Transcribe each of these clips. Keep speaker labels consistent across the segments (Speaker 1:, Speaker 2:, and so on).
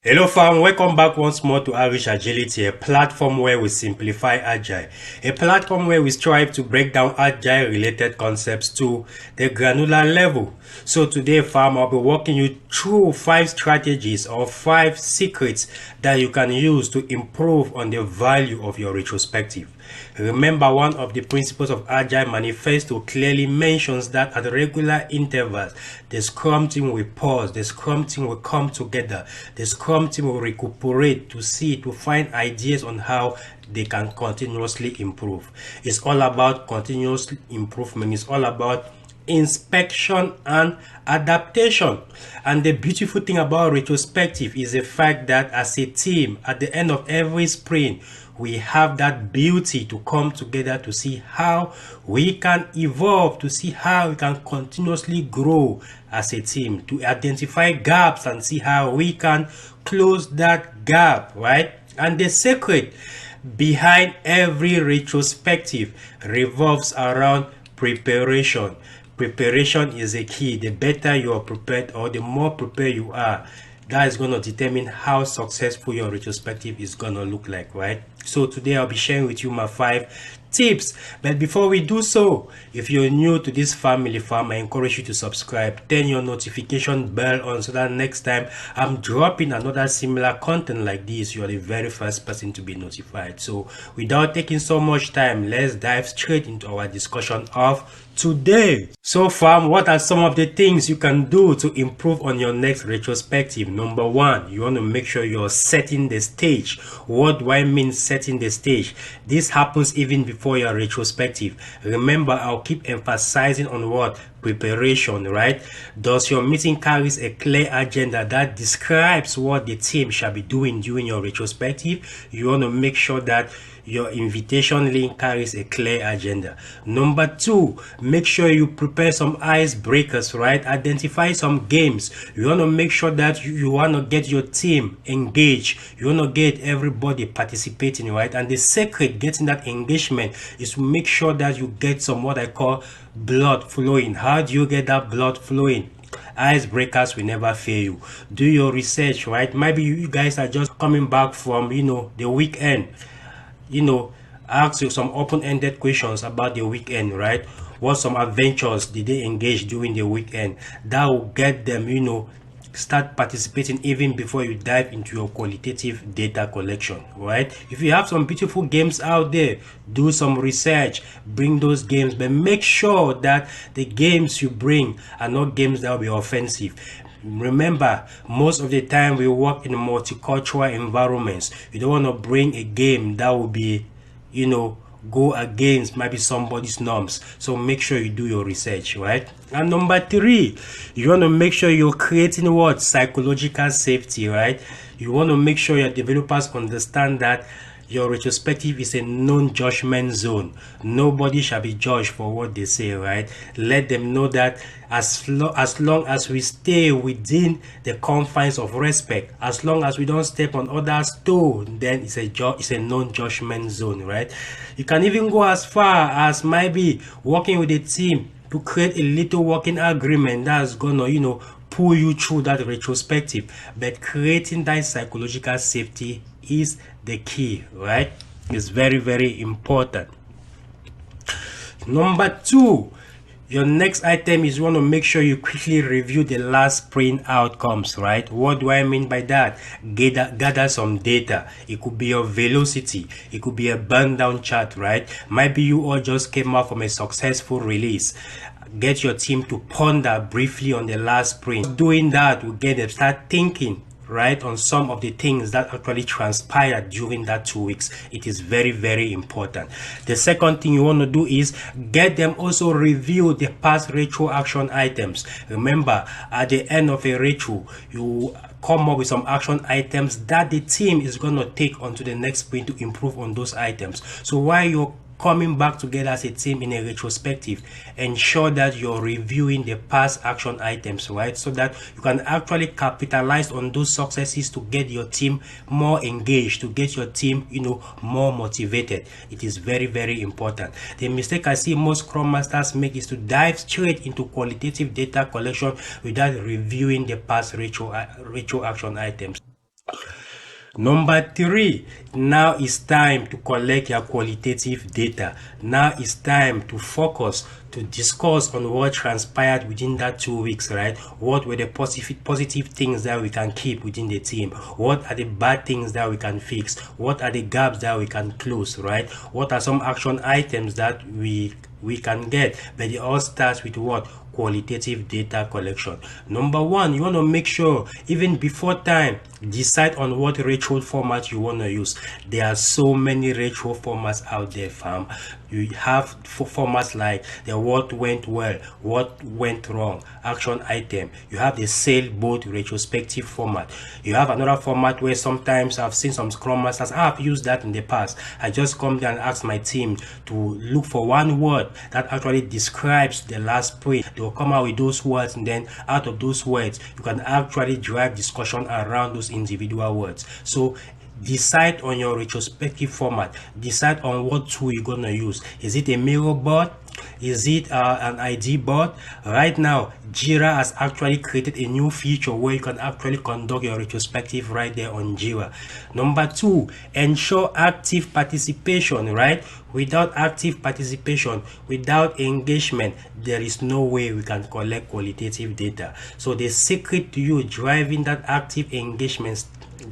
Speaker 1: Hello fam, welcome back once more to Irish Agility, a platform where we simplify Agile, a platform where we strive to break down Agile related concepts to the granular level. So today fam, I'll be walking you through 5 strategies or 5 secrets that you can use to improve on the value of your retrospective. Remember, one of the principles of Agile Manifesto clearly mentions that at regular intervals, the Scrum team will pause, the Scrum team will come together, the Scrum team will recuperate to find ideas on how they can continuously improve. It's all about continuous improvement. It's all about inspection and adaptation. And the beautiful thing about retrospective is the fact that as a team, at the end of every sprint, we have that beauty to come together to see how we can evolve, to see how we can continuously grow as a team, to identify gaps and see how we can close that gap, right? And the secret behind every retrospective revolves around preparation. Preparation is a key. The better you are prepared, or the more prepared you are, that is going to determine how successful your retrospective is going to look like, right? So today I'll be sharing with you my 5 tips. But before we do so, if you're new to this family fam, I encourage you to subscribe, turn your notification bell on so that next time I'm dropping another similar content like this, you are the very first person to be notified. So without taking so much time, let's dive straight into our discussion of today. So fam, what are some of the things you can do to improve on your next retrospective? Number 1, you want to make sure you're setting the stage. What do I mean setting the stage? This happens even before your retrospective. Remember, I'll keep emphasizing on what? Preparation, right? Does your meeting carries a clear agenda that describes what the team shall be doing during your retrospective? You want to make sure that your invitation link carries a clear agenda. Number 2, make sure you prepare some icebreakers, right? Identify some games. You want to make sure that you want to get your team engaged. You want to get everybody participating, right? And the secret getting that engagement is to make sure that you get some what I call blood flowing. How do you get that blood flowing? Icebreakers will never fail you. Do your research, right? Maybe you guys are just coming back from the weekend. Ask you some open-ended questions about the weekend, right? What some adventures did they engage during the weekend? That will get them, start participating even before you dive into your qualitative data collection, right? If you have some beautiful games out there, do some research, bring those games, but make sure that the games you bring are not games that will be offensive. Remember, most of the time we work in multicultural environments. You don't want to bring a game that will be, go against maybe somebody's norms. So make sure you do your research, right? And number 3, you want to make sure you're creating what? Psychological safety, right? You want to make sure your developers understand that your retrospective is a non-judgment zone. Nobody shall be judged for what they say, right? Let them know that as long as we stay within the confines of respect, as long as we don't step on others' toes, then it's a non-judgment zone, right? You can even go as far as maybe working with a team to create a little working agreement that's gonna, pull you through that retrospective. But creating that psychological safety is the key, right? It's very, very important. Number 2, your next item is you want to make sure you quickly review the last sprint outcomes, right? What do I mean by that? Gather some data. It could be your velocity. It could be a burn down chart, right? Maybe you all just came out from a successful release. Get your team to ponder briefly on the last sprint. Doing that will get them start thinking, right, on some of the things that actually transpired during that 2 weeks. It is very, very important. The second thing you want to do is get them also review the past retro action items. Remember, at the end of a retro, you come up with some action items that the team is going to take onto the next sprint to improve on those items. So while you're coming back together as a team in a retrospective, ensure that you're reviewing the past action items, right? So that you can actually capitalize on those successes to get your team more engaged, to get your team, more motivated. It is very, very important. The mistake I see most Scrum Masters make is to dive straight into qualitative data collection without reviewing the past retro action items. Number three, now it's time to collect your qualitative data. Now it's time to focus, to discuss on what transpired within that 2 weeks, right? What were the positive things that we can keep within the team? What are the bad things that we can fix? What are the gaps that we can close, right? What are some action items that we can get? But it all starts with what? Qualitative data collection. Number one, you want to make sure even before time, decide on what retro format you want to use. There are so many retro formats out there, fam. You have formats like the what went well, what went wrong, action item. You have the sailboat retrospective format. You have another format where sometimes I've seen some scrum masters, I've used that in the past. I just come there and ask my team to look for one word that actually describes the last sprint. They will come out with those words, and then out of those words you can actually drive discussion around those individual words. So decide on your retrospective format. Decide on what tool you're gonna use. Is it a mirror board? Is it an ID board? Right now, Jira has actually created a new feature where you can actually conduct your retrospective right there on Jira. Number two, ensure active participation, right? Without active participation, without engagement, there is no way we can collect qualitative data. So the secret to you driving that active engagement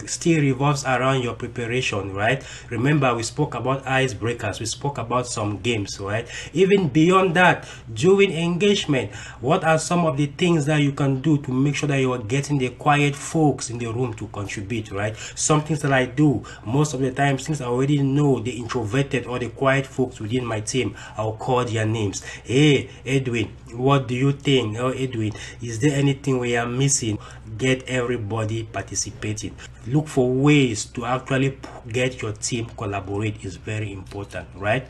Speaker 1: still revolves around your preparation, right? Remember, we spoke about icebreakers, we spoke about some games, right? Even beyond that, during engagement, what are some of the things that you can do to make sure that you are getting the quiet folks in the room to contribute, right? Some things that I do most of the time, since I already know the introverted or the quiet folks within my team, I'll call their names. Hey Edwin, what do you think? Oh Edwin, is there anything we are missing? Get everybody participating. Look for ways to actually get your team collaborate is very important, right?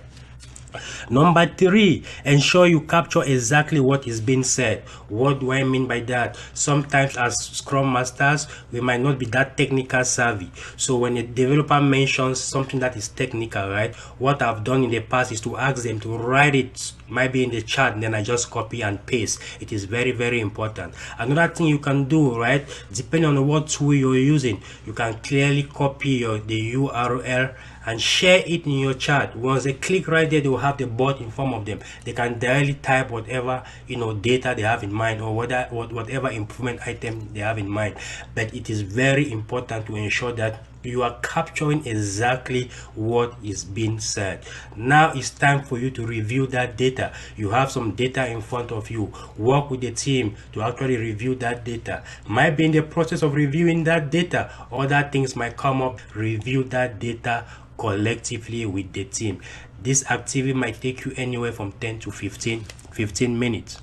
Speaker 1: Number three, ensure you capture exactly what is being said. What do I mean by that? Sometimes as Scrum Masters, we might not be that technical savvy. So when a developer mentions something that is technical, right? What I've done in the past is to ask them to write it, might be in the chat, and then I just copy and paste. It is very, very important. Another thing you can do, right? Depending on what tool you're using, you can clearly copy the URL and share it in your chat. Once they click right there, they will have the bot in front of them. They can directly type whatever data they have in mind, or whatever improvement item they have in mind. But it is very important to ensure that you are capturing exactly what is being said. Now it's time for you to review that data. You have some data in front of you. Work with the team to actually review that data. Might be in the process of reviewing that data, other things might come up. Review that data collectively with the team. This activity might take you anywhere from 10 to 15 minutes.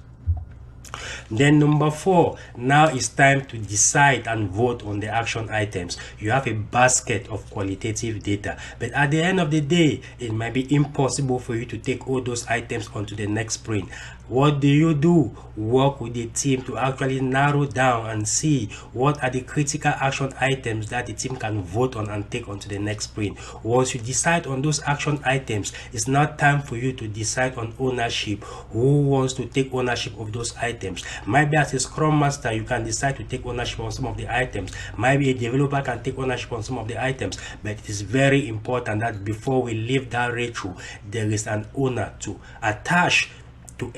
Speaker 1: Then number four, now it's time to decide and vote on the action items. You have a basket of qualitative data, but at the end of the day, it might be impossible for you to take all those items onto the next sprint. What do? Work with the team to actually narrow down and see what are the critical action items that the team can vote on and take onto the next sprint. Once you decide on those action items, it's now time for you to decide on ownership. Who wants to take ownership of those items? Maybe as a Scrum Master, you can decide to take ownership on some of the items. Maybe a developer can take ownership on some of the items. But it is very important that before we leave that retro, there is an owner to attach to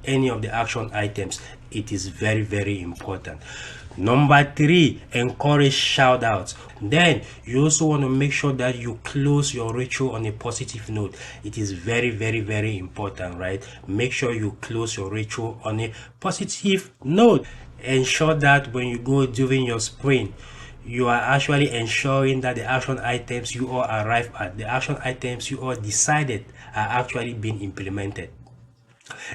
Speaker 1: any of the action items. It is very, very important. Number three, encourage shout outs. Then you also want to make sure that you close your retro on a positive note. It is very, very, very important, right? Make sure you close your retro on a positive note. Ensure that when you go during your sprint, you are actually ensuring that the action items you all arrive at, the action items you all decided, are actually being implemented.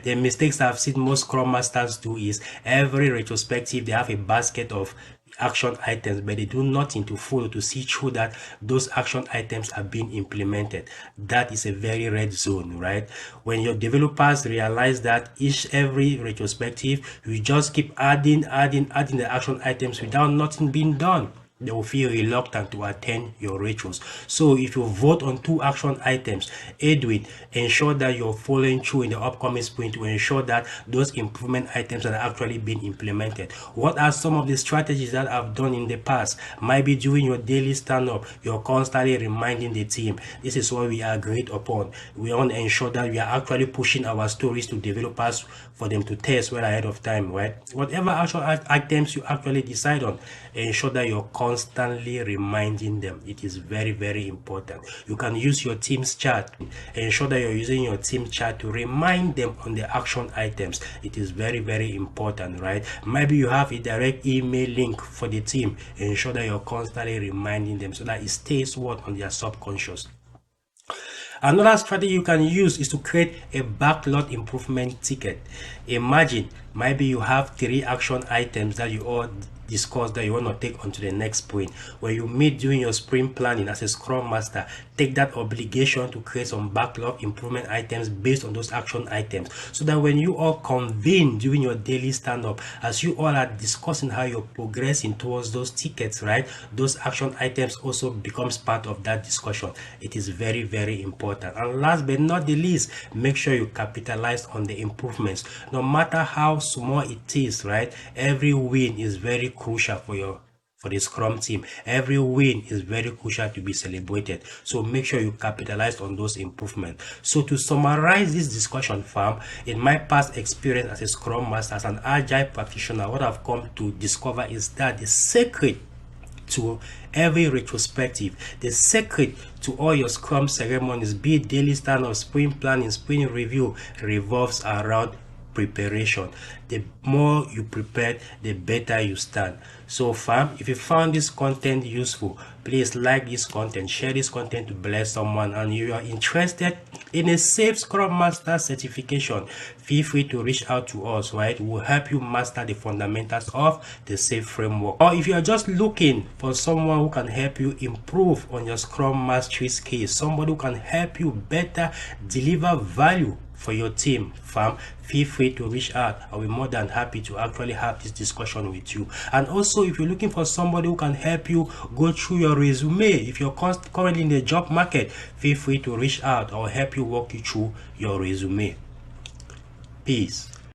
Speaker 1: The mistakes I've seen most Scrum Masters do is every retrospective, they have a basket of action items, but they do nothing to follow to see through that those action items are being implemented. That is a very red zone, right? When your developers realize that every retrospective, you just keep adding the action items without nothing being done. they will feel reluctant to attend your retros. So if you vote on 2 action items, Edwin, ensure that you're following through in the upcoming sprint to ensure that those improvement items are actually being implemented. What are some of the strategies that I've done in the past? Might be during your daily stand-up, you're constantly reminding the team, this is what we agreed upon. We want to ensure that we are actually pushing our stories to developers for them to test well ahead of time, right? Whatever action items you actually decide on, ensure that you're constantly reminding them. It is very, very important. You can use your team's chat. Ensure that you're using your team chat to remind them on the action items. It is very, very important, right? Maybe you have a direct email link for the team. Ensure that you're constantly reminding them so that it stays what on their subconscious. Another strategy you can use is to create a backlog improvement ticket. Imagine maybe you have 3 action items that you all discuss that you want to take onto the next sprint. When you meet during your sprint planning as a Scrum Master, take that obligation to create some backlog improvement items based on those action items, so that when you all convene during your daily stand-up, as you all are discussing how you're progressing towards those tickets, right, those action items also becomes part of that discussion. It is very, very important. And last but not the least, make sure you capitalize on the improvements. No matter how small it is, right, every win is very crucial for the Scrum team. Every win is very crucial to be celebrated. So make sure you capitalize on those improvements. So to summarize this discussion, fam, in my past experience as a Scrum Master, as an Agile practitioner, what I've come to discover is that the secret to every retrospective, the secret to all your Scrum ceremonies, be it daily stand-up, sprint planning, sprint review, revolves around preparation. The more you prepare, the better you stand. So fam, if you found this content useful, please like this content, share this content to bless someone, and you are interested in a safe Scrum Master certification, feel free to reach out to us, right? We'll help you master the fundamentals of the safe framework. Or if you are just looking for someone who can help you improve on your Scrum mastery skills, somebody who can help you better deliver value for your team, fam, feel free to reach out. I'll be more than happy to actually have this discussion with you. And also, if you're looking for somebody who can help you go through your resume, if you're currently in the job market, feel free to reach out. I'll help you walk you through your resume. Peace.